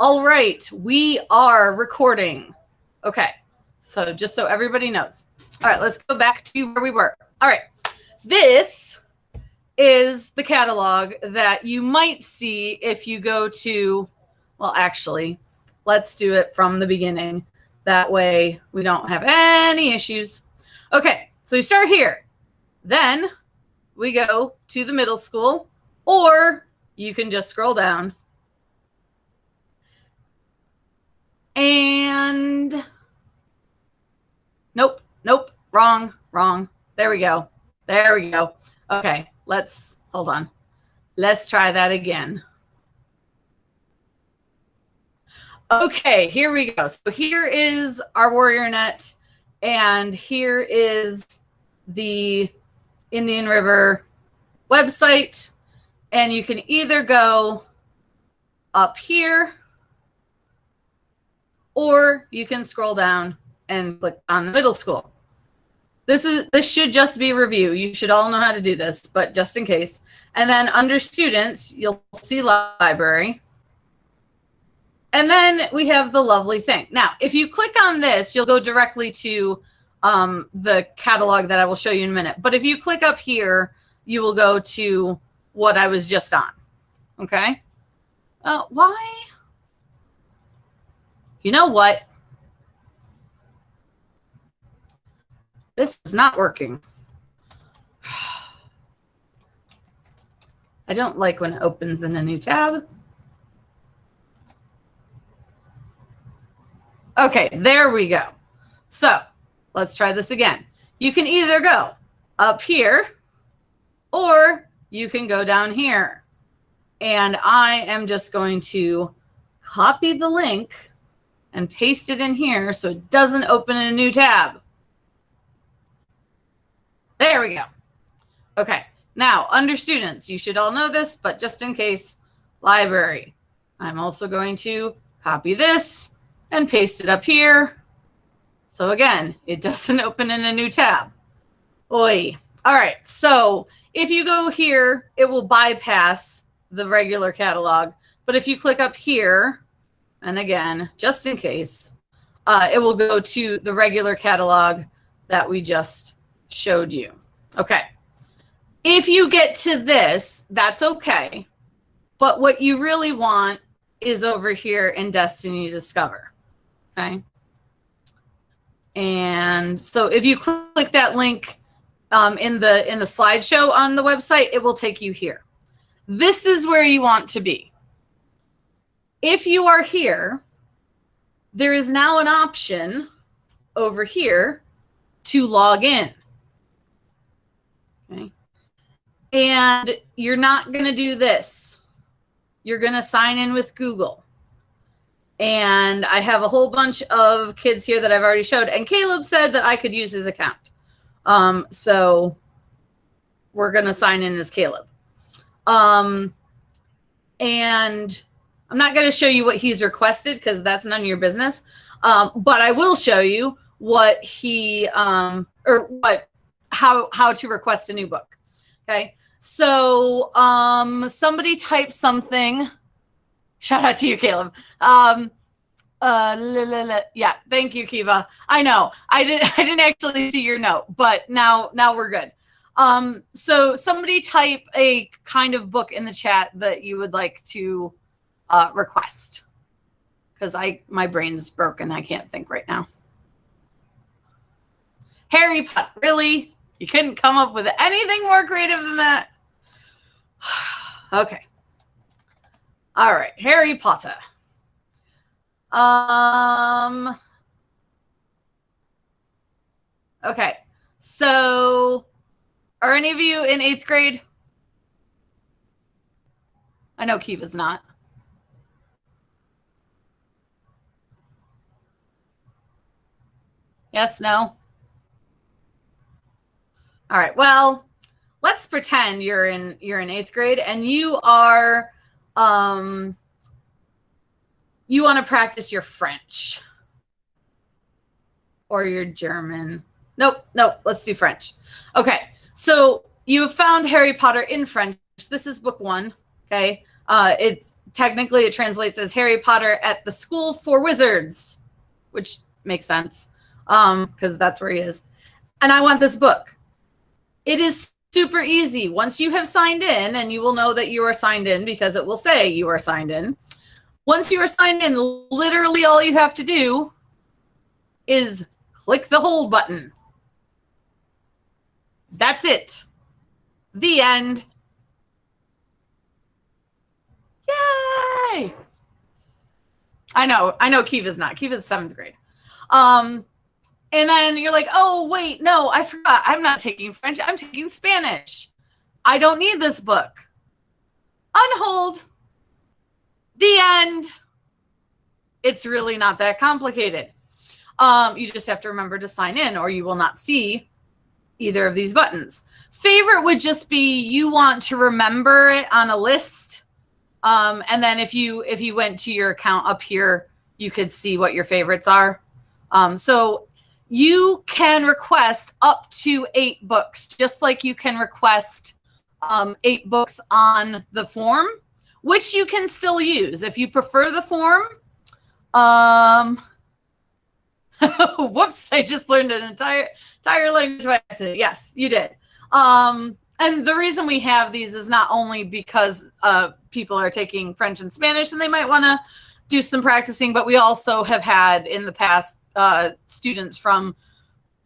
All right, we are recording. Okay, so just so everybody knows. All right, let's go back to where we were. All right, this is the catalog that you might see if you go to, well, actually, let's do it from the beginning. That way we don't have any issues. Okay, so we start here. Then we go to the middle school, or you can just scroll down. And nope, wrong. There we go. Okay, hold on. Let's try that again. Okay, here we go. So here is our WarriorNet, and here is the Indian River website. And you can either go up here, or you can scroll down and click on the middle school. This should just be review. You should all know how to do this, but just in case. And then under students, you'll see library. And then we have the lovely thing. Now, if you click on this, you'll go directly to the catalog that I will show you in a minute. But if you click up here, you will go to what I was just on. Okay? Why? You know what? This is not working. I don't like when it opens in a new tab. Okay, there we go. So let's try this again. You can either go up here, or you can go down here. And I am just going to copy the link and paste it in here so it doesn't open in a new tab. There we go. Okay, now under students, you should all know this, but just in case, library. I'm also going to copy this and paste it up here. So again, it doesn't open in a new tab. Oy. All right, so if you go here, it will bypass the regular catalog. But if you click up here, and again, just in case, it will go to the regular catalog that we just showed you. Okay. If you get to this, that's okay. But what you really want is over here in Destiny Discover. Okay. And so if you click that link in the slideshow on the website, it will take you here. This is where you want to be. If you are here, there is now an option over here to log in. Okay. And you're not going to do this. You're going to sign in with Google. And I have a whole bunch of kids here that I've already showed. And Caleb said that I could use his account. So we're going to sign in as Caleb. And I'm not going to show you what he's requested because that's none of your business. But I will show you what he how to request a new book. Okay. So somebody type something. Shout out to you, Caleb. Yeah, thank you, Kiva. I know I didn't actually see your note, but now we're good. So somebody type a kind of book in the chat that you would like to request, because my brain's broken. I can't think right now. Harry Potter, really? You couldn't come up with anything more creative than that? Okay. All right, Harry Potter. Okay, so are any of you in 8th grade? I know Kiva's not. Yes, no? All right, well, let's pretend you're in 8th grade and you are you want to practice your French or your German. Nope, let's do French. Okay, so you have found Harry Potter in French. This is book 1, okay? It's technically it translates as Harry Potter at the School for Wizards, which makes sense because that's where he is. And I want this book. It is super easy. Once you have signed in, and you will know that you are signed in because it will say you are signed in. Once you are signed in, literally all you have to do is click the hold button. That's it. The end. Yay! I know Kiva's not. Kiva's 7th grade. And then you're like, oh, wait, no, I forgot. I'm not taking French. I'm taking Spanish. I don't need this book. Unhold. The end. It's really not that complicated. You just have to remember to sign in or you will not see either of these buttons. Favorite would just be you want to remember it on a list. And then if you went to your account up here, you could see what your favorites are. So you can request up to 8 books, just like you can request 8 books on the form, which you can still use if you prefer the form. Whoops, I just learned an entire language by accident. Yes, you did. And the reason we have these is not only because people are taking French and Spanish and they might want to do some practicing, but we also have had in the past students from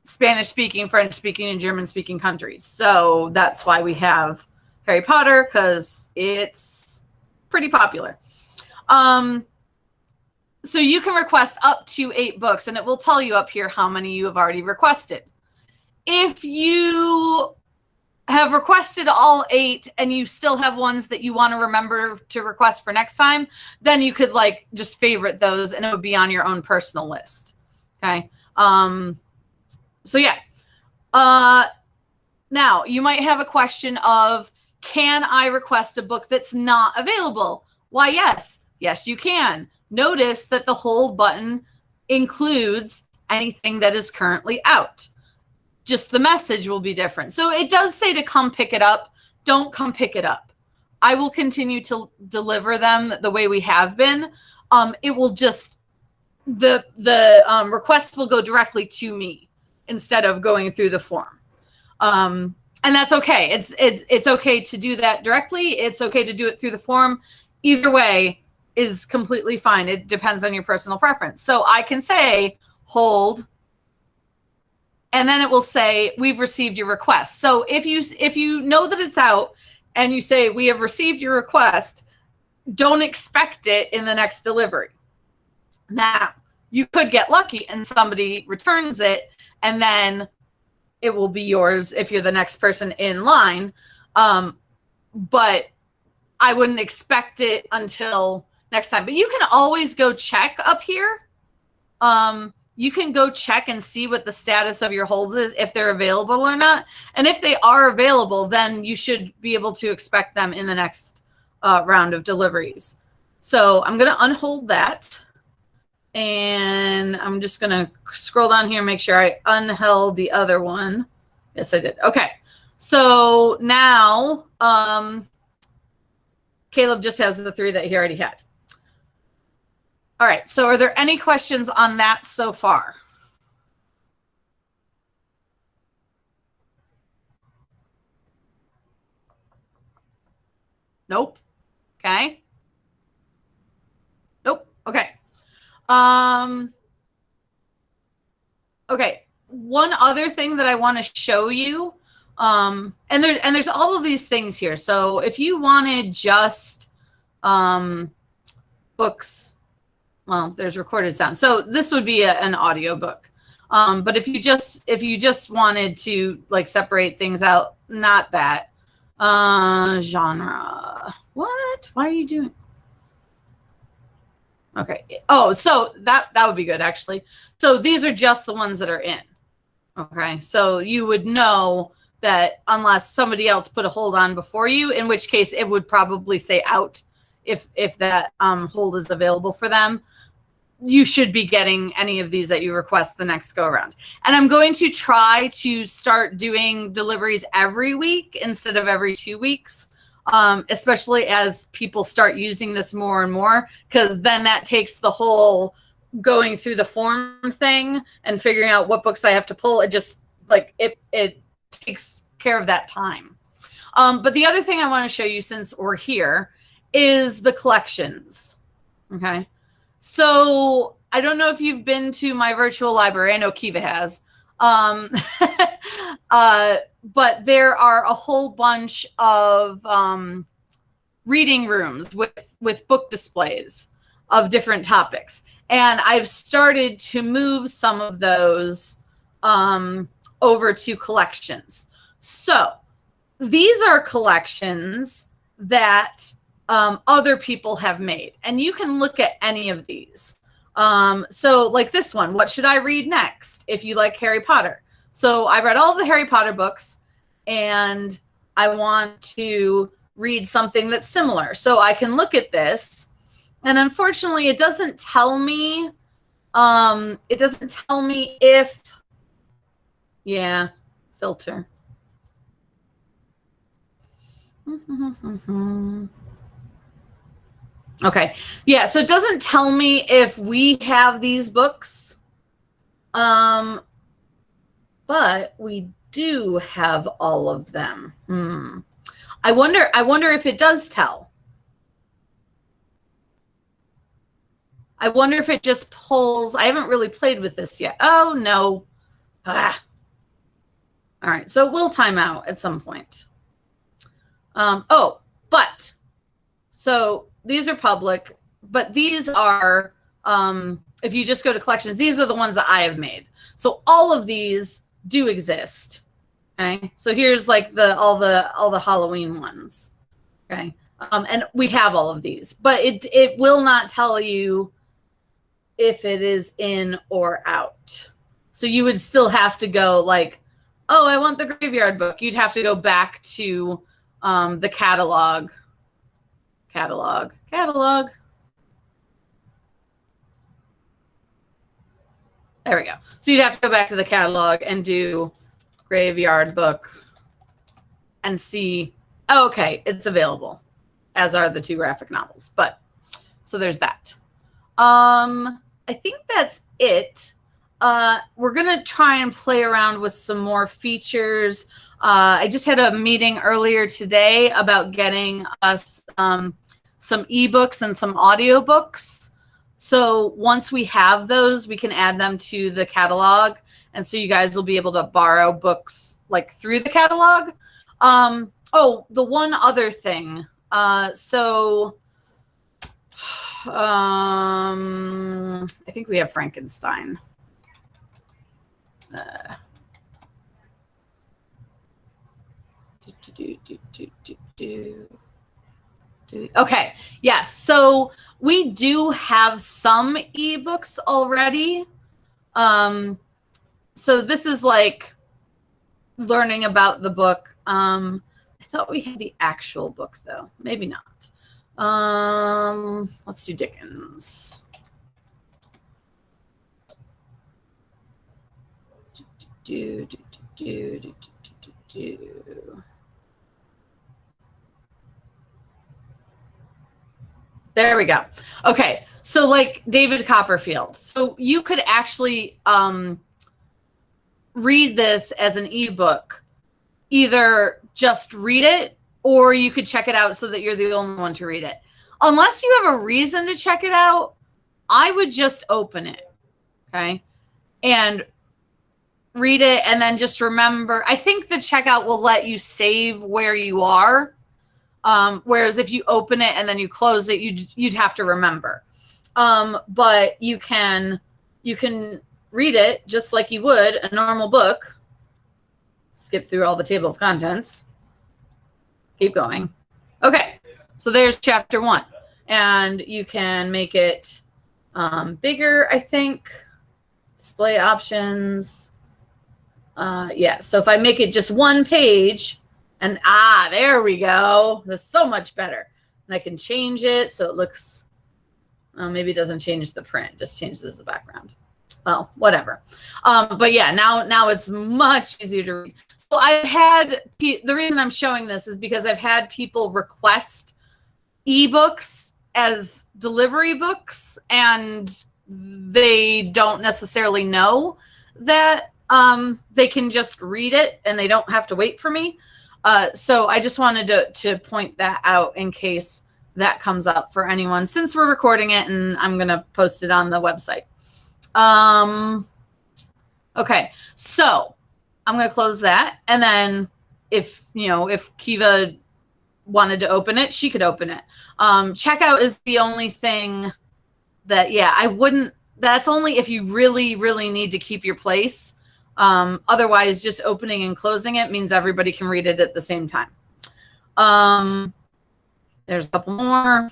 Spanish-speaking, French-speaking, and German-speaking countries. So that's why we have Harry Potter, because it's pretty popular. So you can request up to 8 books, and it will tell you up here how many you have already requested. If you have requested all 8 and you still have ones that you want to remember to request for next time, then you could like just favorite those and it would be on your own personal list. Okay. So yeah. Now you might have a question of, can I request a book that's not available? Why, yes, you can. Notice that the hold button includes anything that is currently out. Just the message will be different. So it does say to come pick it up. Don't come pick it up. I will continue to deliver them the way we have been. It will just, the request will go directly to me instead of going through the form. And that's okay. It's okay to do that directly. It's okay to do it through the form. Either way is completely fine. It depends on your personal preference. So I can say hold, and then it will say we've received your request. So if you know that it's out and you say we have received your request, don't expect it in the next delivery. Now, you could get lucky and somebody returns it, and then it will be yours if you're the next person in line. But I wouldn't expect it until next time. But you can always go check up here. You can go check and see what the status of your holds is, if they're available or not. And if they are available, then you should be able to expect them in the next round of deliveries. So I'm going to unhold that. And I'm just going to scroll down here and make sure I unheld the other one. Yes, I did. Okay. So now Caleb just has the 3 that he already had. All right. So are there any questions on that so far? Nope. Okay. Nope. Okay. Okay. One other thing that I want to show you, and there's all of these things here. So if you wanted just books, well, there's recorded sound. So this would be an audio book. But if you just wanted to like separate things out, not that genre. What? Why are you doing? Okay. Oh, so that would be good actually. So these are just the ones that are in. Okay. So you would know that unless somebody else put a hold on before you, in which case it would probably say out if that hold is available for them. You should be getting any of these that you request the next go around. And I'm going to try to start doing deliveries every week instead of every 2 weeks. especially as people start using this more and more, because then that takes the whole going through the form thing and figuring out what books I have to pull. It just like it takes care of that time. But the other thing I want to show you, since we're here, is the collections. Okay. So I don't know if you've been to my virtual library. I know Kiva has. But there are a whole bunch of reading rooms with book displays of different topics. And I've started to move some of those over to collections. So these are collections that other people have made. And you can look at any of these. So like this one, what should I read next if you like Harry Potter? So I read all the Harry Potter books and I want to read something that's similar. So I can look at this, and unfortunately it doesn't tell me, if, yeah, filter. Okay. Yeah. So it doesn't tell me if we have these books. But we do have all of them. I wonder if it does tell. I wonder if it just pulls. I haven't really played with this yet. Oh, no. All right. So we'll time out at some point. So these are public, but these are, if you just go to collections, these are the ones that I have made. So all of these do exist. Okay. So here's like all the Halloween ones. Okay. And we have all of these, but it will not tell you if it is in or out. So you would still have to go like, oh, I want the Graveyard Book. You'd have to go back to the catalog. There we go. So you'd have to go back to the catalog and do Graveyard Book and see, oh, okay, it's available, as are the 2 graphic novels. But so there's that. I think that's it. We're going to try and play around with some more features. I just had a meeting earlier today about getting us some ebooks and some audiobooks. So once we have those, we can add them to the catalog. And so you guys will be able to borrow books like through the catalog. Oh, the one other thing. I think we have Frankenstein. Okay, yes. So we do have some ebooks already. So this is like learning about the book. I thought we had the actual book though. Maybe not. Let's do Dickens. There we go. Okay, so like David Copperfield. So you could actually read this as an ebook. Either just read it, or you could check it out so that you're the only one to read it. Unless you have a reason to check it out, I would just open it, okay, and read it, and then just remember. I think the checkout will let you save where you are. Whereas if you open it and then you close it, you'd have to remember. But you can read it just like you would a normal book. Skip through all the table of contents. Keep going. Okay, so there's chapter 1, and you can make it bigger, I think. Display options. Yeah, so if I make it just 1 page, and there we go. That's so much better. And I can change it so it looks, maybe it doesn't change the print, just changes the background. Well, whatever. But yeah, now it's much easier to read. I've had, the reason I'm showing this is because I've had people request ebooks as delivery books, and they don't necessarily know that they can just read it and they don't have to wait for me. So I just wanted to point that out in case that comes up for anyone, since we're recording it and I'm going to post it on the website. Okay, so I'm going to close that. And then if Kiva wanted to open it, she could open it. Checkout is the only thing that, I wouldn't, that's only if you really, really need to keep your place. Otherwise, just opening and closing it means everybody can read it at the same time. There's a couple more.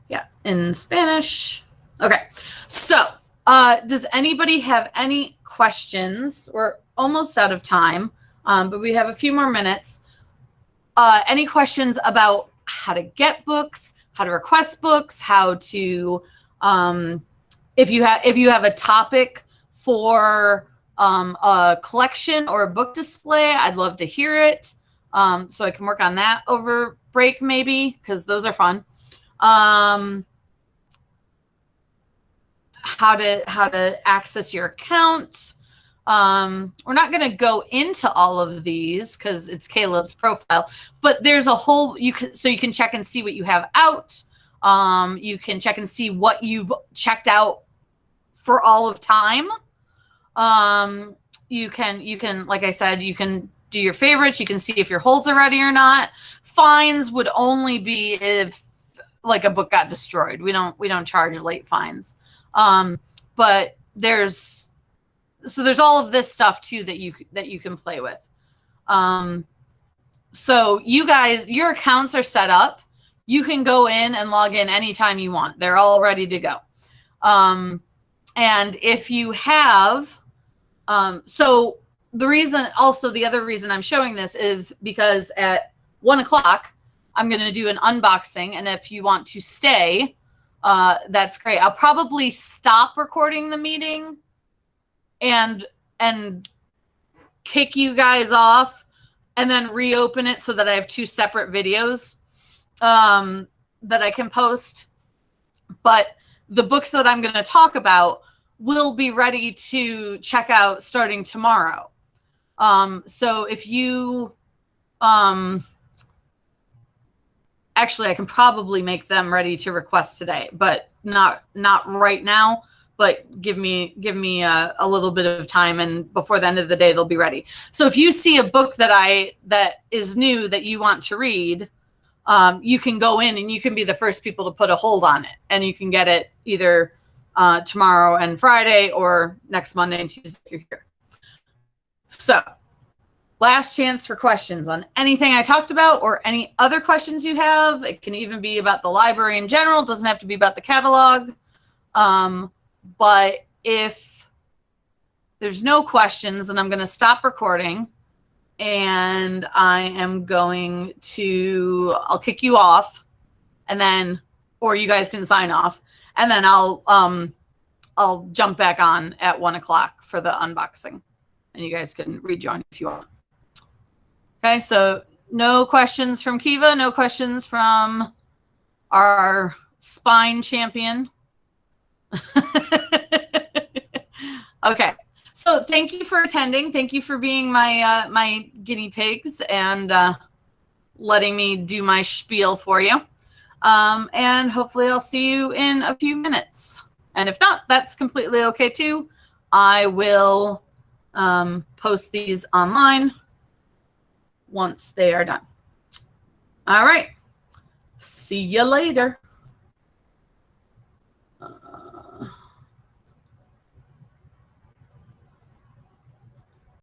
Yeah, in Spanish. Okay, so does anybody have any questions? We're almost out of time, but we have a few more minutes. Any questions about how to get books, how to request books, how to, if you have a topic for a collection or a book display, I'd love to hear it. So I can work on that over break maybe, because those are fun. How to access your account. We're not going to go into all of these because it's Caleb's profile, but there's a whole, you can check and see what you have out. You can check and see what you've checked out for all of time. You can, like I said, you can do your favorites. You can see if your holds are ready or not. Fines would only be if like a book got destroyed. We don't charge late fines. But there's all of this stuff too that you can play with. So you guys, your accounts are set up. You can go in and log in anytime you want. They're all ready to go. And if you have, so the other reason I'm showing this is because at 1 o'clock, I'm going to do an unboxing. And if you want to stay, that's great. I'll probably stop recording the meeting and kick you guys off and then reopen it so that I have 2 separate videos that I can post. But the books that I'm going to talk about will be ready to check out starting tomorrow. So if you, actually, I can probably make them ready to request today, but not right now. But give me a little bit of time, and before the end of the day, they'll be ready. So if you see a book that is new that you want to read, you can go in and you can be the first people to put a hold on it, and you can get it either tomorrow and Friday or next Monday and Tuesday if you're here. So last chance for questions on anything I talked about or any other questions you have. It can even be about the library in general. It doesn't have to be about the catalog. But if there's no questions, then I'm going to stop recording, and I am going to, I'll kick you off, and then, or you guys can sign off, and then I'll jump back on at 1 o'clock for the unboxing, and you guys can rejoin if you want. Okay, so no questions from Kiva, no questions from our spine champion. Okay, so thank you for attending. Thank you for being my my guinea pigs and letting me do my spiel for you. And hopefully I'll see you in a few minutes. And if not, that's completely okay too. I will post these online once they are done. All right. See you later.